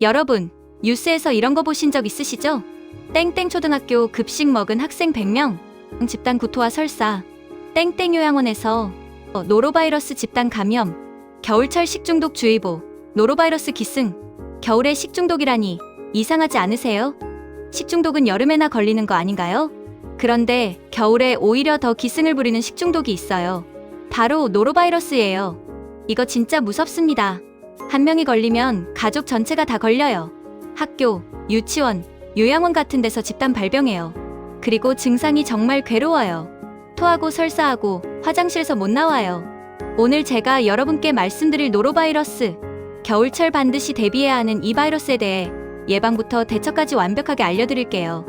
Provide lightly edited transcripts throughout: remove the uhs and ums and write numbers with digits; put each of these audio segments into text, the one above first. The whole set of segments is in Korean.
여러분, 뉴스에서 이런 거 보신 적 있으시죠? 땡땡 초등학교 급식 먹은 학생 100명, 집단 구토와 설사, 땡땡 요양원에서 노로바이러스 집단 감염, 겨울철 식중독 주의보, 노로바이러스 기승, 겨울에 식중독이라니 이상하지 않으세요? 식중독은 여름에나 걸리는 거 아닌가요? 그런데 겨울에 오히려 더 기승을 부리는 식중독이 있어요. 바로 노로바이러스예요. 이거 진짜 무섭습니다. 한 명이 걸리면 가족 전체가 다 걸려요. 학교, 유치원, 요양원 같은 데서 집단 발병해요. 그리고 증상이 정말 괴로워요. 토하고 설사하고 화장실에서 못 나와요. 오늘 제가 여러분께 말씀드릴 노로바이러스, 겨울철 반드시 대비해야 하는 이 바이러스에 대해 예방부터 대처까지 완벽하게 알려드릴게요.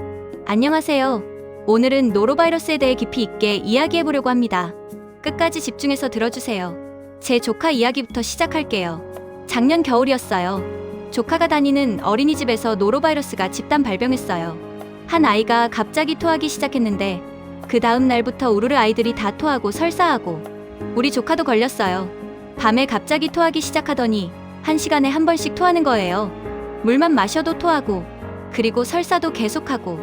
안녕하세요. 오늘은 노로바이러스에 대해 깊이 있게 이야기해보려고 합니다. 끝까지 집중해서 들어주세요. 제 조카 이야기부터 시작할게요. 작년 겨울이었어요. 조카가 다니는 어린이집에서 노로바이러스가 집단 발병했어요. 한 아이가 갑자기 토하기 시작했는데 그 다음 날부터 우르르 아이들이 다 토하고 설사하고 우리 조카도 걸렸어요. 밤에 갑자기 토하기 시작하더니 1시간에 한 번씩 토하는 거예요. 물만 마셔도 토하고 그리고 설사도 계속하고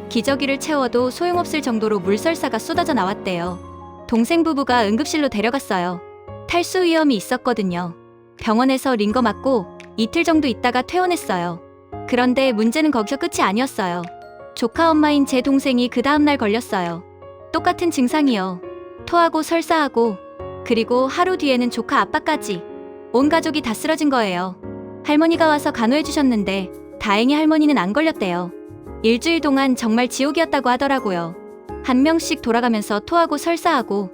기저귀를 채워도 소용없을 정도로 물설사가 쏟아져 나왔대요. 동생 부부가 응급실로 데려갔어요. 탈수 위험이 있었거든요. 병원에서 링거 맞고 이틀 정도 있다가 퇴원했어요. 그런데 문제는 거기서 끝이 아니었어요. 조카 엄마인 제 동생이 그 다음날 걸렸어요. 똑같은 증상이요. 토하고 설사하고 그리고 하루 뒤에는 조카 아빠까지 온 가족이 다 쓰러진 거예요. 할머니가 와서 간호해 주셨는데 다행히 할머니는 안 걸렸대요. 일주일 동안 정말 지옥이었다고 하더라고요. 한 명씩 돌아가면서 토하고 설사하고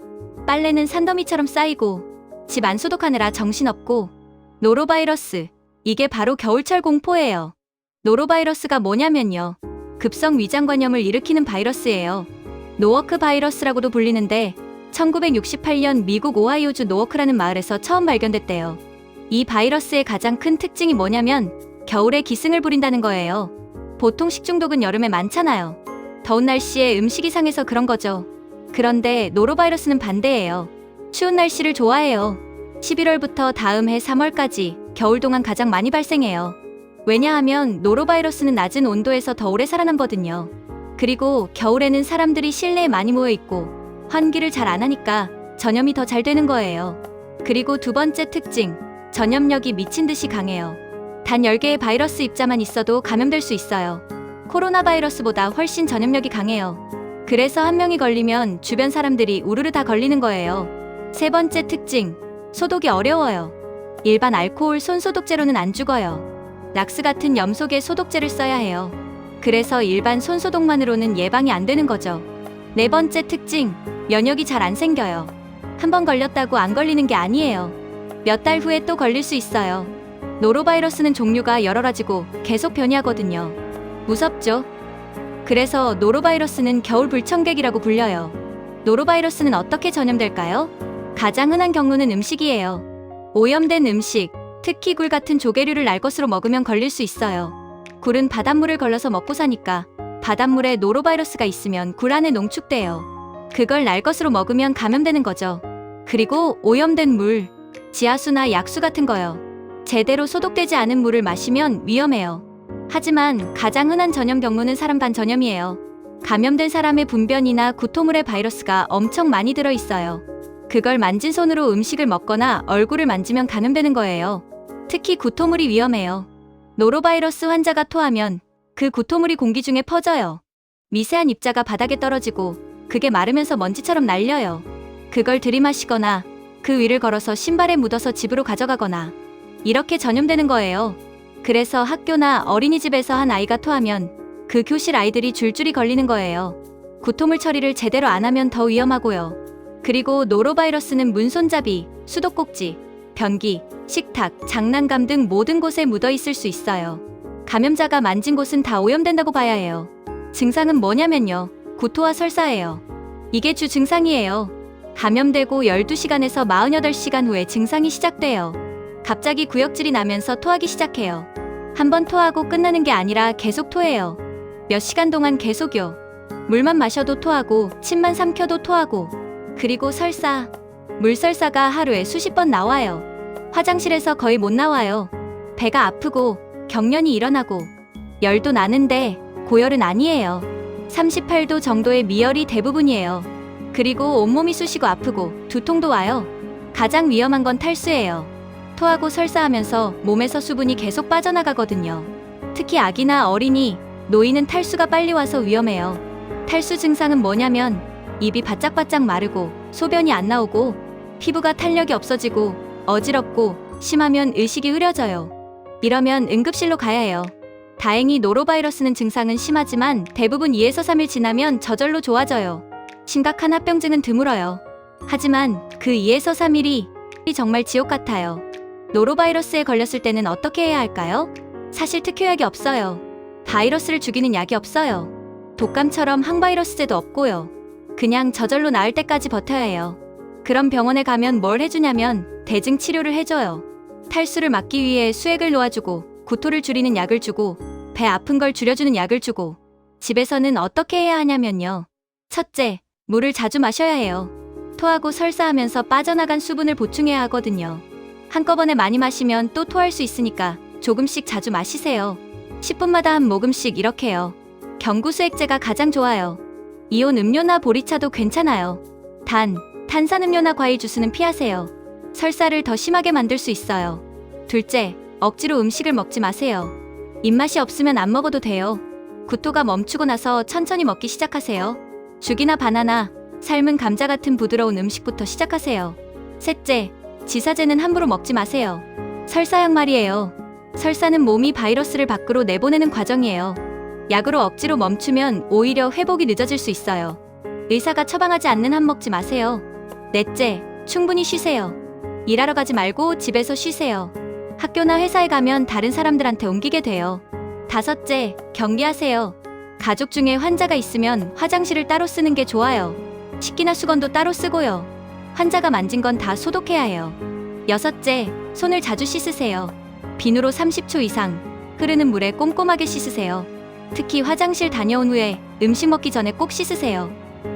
빨래는 산더미처럼 쌓이고 집 안 소독하느라 정신없고 노로바이러스, 이게 바로 겨울철 공포예요. 노로바이러스가 뭐냐면요. 급성 위장관염을 일으키는 바이러스예요. 노워크 바이러스라고도 불리는데 1968년 미국 오하이오주 노워크라는 마을에서 처음 발견됐대요. 이 바이러스의 가장 큰 특징이 뭐냐면 겨울에 기승을 부린다는 거예요. 보통 식중독은 여름에 많잖아요. 더운 날씨에 음식이 상해서 그런 거죠. 그런데 노로바이러스는 반대예요. 추운 날씨를 좋아해요. 11월부터 다음 해 3월까지 겨울 동안 가장 많이 발생해요. 왜냐하면 노로바이러스는 낮은 온도에서 더 오래 살아남거든요. 그리고 겨울에는 사람들이 실내에 많이 모여 있고 환기를 잘 안 하니까 전염이 더 잘 되는 거예요. 그리고 두 번째 특징, 전염력이 미친 듯이 강해요. 단 10개의 바이러스 입자만 있어도 감염될 수 있어요. 코로나 바이러스보다 훨씬 전염력이 강해요. 그래서 한 명이 걸리면 주변 사람들이 우르르 다 걸리는 거예요. 세 번째 특징, 소독이 어려워요. 일반 알코올 손소독제로는 안 죽어요. 락스 같은 염소계 소독제를 써야 해요. 그래서 일반 손소독만으로는 예방이 안 되는 거죠. 네 번째 특징, 면역이 잘 안 생겨요. 한 번 걸렸다고 안 걸리는 게 아니에요. 몇 달 후에 또 걸릴 수 있어요. 노로바이러스는 종류가 여러 가지고 계속 변이하거든요. 무섭죠? 그래서 노로바이러스는 겨울 불청객이라고 불려요. 노로바이러스는 어떻게 전염될까요? 가장 흔한 경로는 음식이에요. 오염된 음식, 특히 굴 같은 조개류를 날 것으로 먹으면 걸릴 수 있어요. 굴은 바닷물을 걸러서 먹고 사니까 바닷물에 노로바이러스가 있으면 굴 안에 농축돼요. 그걸 날 것으로 먹으면 감염되는 거죠. 그리고 오염된 물, 지하수나 약수 같은 거요. 제대로 소독되지 않은 물을 마시면 위험해요. 하지만 가장 흔한 전염 경로는 사람 간 전염이에요. 감염된 사람의 분변이나 구토물에 바이러스가 엄청 많이 들어있어요. 그걸 만진 손으로 음식을 먹거나 얼굴을 만지면 감염되는 거예요. 특히 구토물이 위험해요. 노로바이러스 환자가 토하면 그 구토물이 공기 중에 퍼져요. 미세한 입자가 바닥에 떨어지고 그게 마르면서 먼지처럼 날려요. 그걸 들이마시거나 그 위를 걸어서 신발에 묻어서 집으로 가져가거나 이렇게 전염되는 거예요. 그래서 학교나 어린이집에서 한 아이가 토하면 그 교실 아이들이 줄줄이 걸리는 거예요. 구토물 처리를 제대로 안 하면 더 위험하고요. 그리고 노로바이러스는 문손잡이, 수도꼭지, 변기, 식탁, 장난감 등 모든 곳에 묻어 있을 수 있어요. 감염자가 만진 곳은 다 오염된다고 봐야 해요. 증상은 뭐냐면요. 구토와 설사예요. 이게 주 증상이에요. 감염되고 12시간에서 48시간 후에 증상이 시작돼요. 갑자기 구역질이 나면서 토하기 시작해요. 한 번 토하고 끝나는 게 아니라 계속 토해요. 몇 시간 동안 계속요. 물만 마셔도 토하고 침만 삼켜도 토하고 그리고 설사, 물설사가 하루에 수십 번 나와요. 화장실에서 거의 못 나와요. 배가 아프고 경련이 일어나고 열도 나는데 고열은 아니에요. 38도 정도의 미열이 대부분이에요. 그리고 온몸이 쑤시고 아프고 두통도 와요. 가장 위험한 건 탈수예요. 토하고 설사하면서 몸에서 수분이 계속 빠져나가거든요. 특히 아기나 어린이, 노인은 탈수가 빨리 와서 위험해요. 탈수 증상은 뭐냐면 입이 바짝바짝 마르고 소변이 안 나오고 피부가 탄력이 없어지고 어지럽고 심하면 의식이 흐려져요. 이러면 응급실로 가야 해요. 다행히 노로바이러스는 증상은 심하지만 대부분 2에서 3일 지나면 저절로 좋아져요. 심각한 합병증은 드물어요. 하지만 그 2에서 3일이 정말 지옥 같아요. 노로바이러스에 걸렸을 때는 어떻게 해야 할까요? 사실 특효약이 없어요. 바이러스를 죽이는 약이 없어요. 독감처럼 항바이러스제도 없고요. 그냥 저절로 나을 때까지 버텨야 해요. 그럼 병원에 가면 뭘 해주냐면 대증 치료를 해줘요. 탈수를 막기 위해 수액을 놓아주고 구토를 줄이는 약을 주고 배 아픈 걸 줄여주는 약을 주고 집에서는 어떻게 해야 하냐면요. 첫째, 물을 자주 마셔야 해요. 토하고 설사하면서 빠져나간 수분을 보충해야 하거든요. 한꺼번에 많이 마시면 또 토할 수 있으니까 조금씩 자주 마시세요. 10분마다 한 모금씩 이렇게요. 경구수액제가 가장 좋아요. 이온 음료나 보리차도 괜찮아요. 단, 탄산음료나 과일 주스는 피하세요. 설사를 더 심하게 만들 수 있어요. 둘째, 억지로 음식을 먹지 마세요. 입맛이 없으면 안 먹어도 돼요. 구토가 멈추고 나서 천천히 먹기 시작하세요. 죽이나 바나나, 삶은 감자 같은 부드러운 음식부터 시작하세요. 셋째, 지사제는 함부로 먹지 마세요. 설사약 말이에요. 설사는 몸이 바이러스를 밖으로 내보내는 과정이에요. 약으로 억지로 멈추면 오히려 회복이 늦어질 수 있어요. 의사가 처방하지 않는 한 먹지 마세요. 넷째, 충분히 쉬세요. 일하러 가지 말고 집에서 쉬세요. 학교나 회사에 가면 다른 사람들한테 옮기게 돼요. 다섯째, 격리하세요. 가족 중에 환자가 있으면 화장실을 따로 쓰는 게 좋아요. 식기나 수건도 따로 쓰고요. 환자가 만진 건 다 소독해야 해요. 여섯째, 손을 자주 씻으세요. 비누로 30초 이상 흐르는 물에 꼼꼼하게 씻으세요. 특히 화장실 다녀온 후에 음식 먹기 전에 꼭 씻으세요.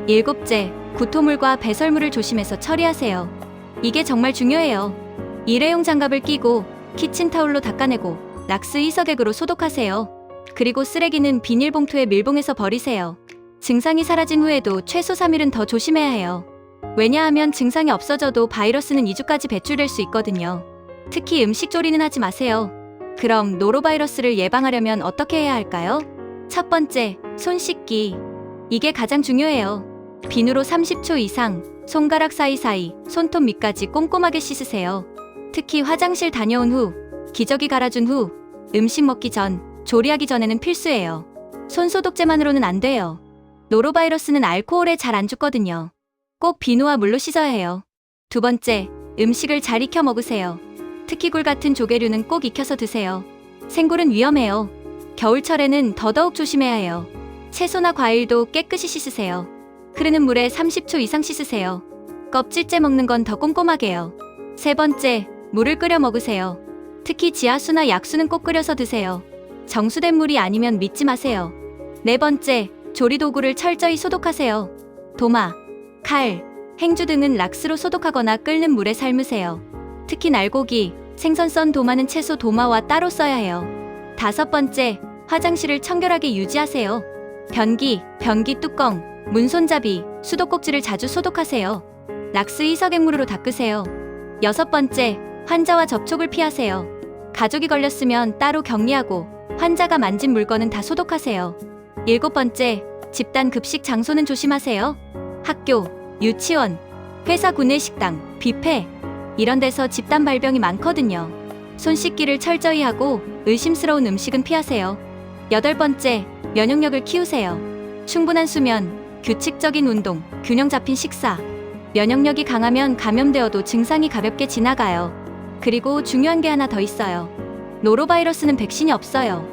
일곱째, 구토물과 배설물을 조심해서 처리하세요. 이게 정말 중요해요. 일회용 장갑을 끼고 키친타올로 닦아내고 락스 희석액으로 소독하세요. 그리고 쓰레기는 비닐봉투에 밀봉해서 버리세요. 증상이 사라진 후에도 최소 3일은 더 조심해야 해요. 왜냐하면 증상이 없어져도 바이러스는 2주까지 배출될 수 있거든요. 특히 음식 조리는 하지 마세요. 그럼 노로바이러스를 예방하려면 어떻게 해야 할까요? 첫 번째, 손 씻기. 이게 가장 중요해요. 비누로 30초 이상 손가락 사이사이 손톱 밑까지 꼼꼼하게 씻으세요. 특히 화장실 다녀온 후, 기저귀 갈아준 후, 음식 먹기 전, 조리하기 전에는 필수예요. 손 소독제만으로는 안 돼요. 노로바이러스는 알코올에 잘 안 죽거든요. 꼭 비누와 물로 씻어야 해요. 두 번째, 음식을 잘 익혀 먹으세요. 특히 굴 같은 조개류는 꼭 익혀서 드세요. 생굴은 위험해요. 겨울철에는 더더욱 조심해야 해요. 채소나 과일도 깨끗이 씻으세요. 흐르는 물에 30초 이상 씻으세요. 껍질째 먹는 건 더 꼼꼼하게요. 세 번째, 물을 끓여 먹으세요. 특히 지하수나 약수는 꼭 끓여서 드세요. 정수된 물이 아니면 믿지 마세요. 네 번째, 조리도구를 철저히 소독하세요. 도마, 칼, 행주 등은 락스로 소독하거나 끓는 물에 삶으세요. 특히 날고기, 생선 썬 도마는 채소 도마와 따로 써야 해요. 다섯 번째, 화장실을 청결하게 유지하세요. 변기 뚜껑, 문손잡이, 수도꼭지를 자주 소독하세요. 락스 희석액물로 닦으세요. 여섯 번째, 환자와 접촉을 피하세요. 가족이 걸렸으면 따로 격리하고 환자가 만진 물건은 다 소독하세요. 일곱 번째, 집단 급식 장소는 조심하세요. 학교, 유치원, 회사 구내식당, 뷔페 이런 데서 집단 발병이 많거든요. 손 씻기를 철저히 하고 의심스러운 음식은 피하세요. 여덟 번째, 면역력을 키우세요. 충분한 수면, 규칙적인 운동, 균형 잡힌 식사. 면역력이 강하면 감염되어도 증상이 가볍게 지나가요. 그리고 중요한 게 하나 더 있어요. 노로바이러스는 백신이 없어요.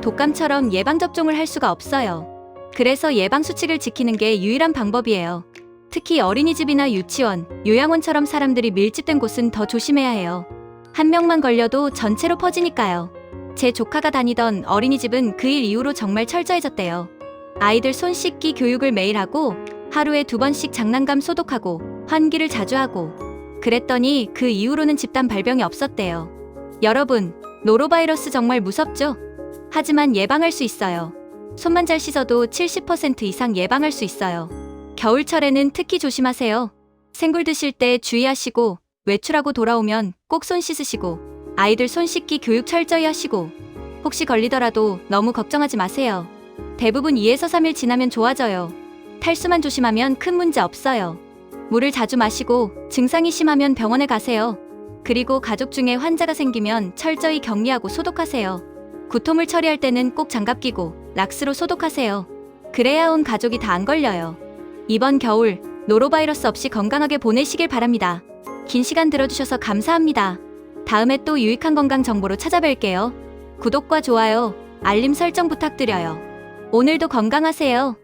독감처럼 예방접종을 할 수가 없어요. 그래서 예방수칙을 지키는 게 유일한 방법이에요. 특히 어린이집이나 유치원, 요양원처럼 사람들이 밀집된 곳은 더 조심해야 해요. 한 명만 걸려도 전체로 퍼지니까요. 제 조카가 다니던 어린이집은 그 일 이후로 정말 철저해졌대요. 아이들 손 씻기 교육을 매일 하고 하루에 2번씩 장난감 소독하고 환기를 자주 하고 그랬더니 그 이후로는 집단 발병이 없었대요. 여러분, 노로바이러스 정말 무섭죠? 하지만 예방할 수 있어요. 손만 잘 씻어도 70% 이상 예방할 수 있어요. 겨울철에는 특히 조심하세요. 생굴 드실 때 주의하시고, 외출하고 돌아오면 꼭 손 씻으시고, 아이들 손 씻기 교육 철저히 하시고, 혹시 걸리더라도 너무 걱정하지 마세요. 대부분 2에서 3일 지나면 좋아져요. 탈수만 조심하면 큰 문제 없어요. 물을 자주 마시고 증상이 심하면 병원에 가세요. 그리고 가족 중에 환자가 생기면 철저히 격리하고 소독하세요. 구토물 처리할 때는 꼭 장갑 끼고 락스로 소독하세요. 그래야 온 가족이 다 안 걸려요. 이번 겨울 노로바이러스 없이 건강하게 보내시길 바랍니다. 긴 시간 들어주셔서 감사합니다. 다음에 또 유익한 건강 정보로 찾아뵐게요. 구독과 좋아요, 알림 설정 부탁드려요. 오늘도 건강하세요.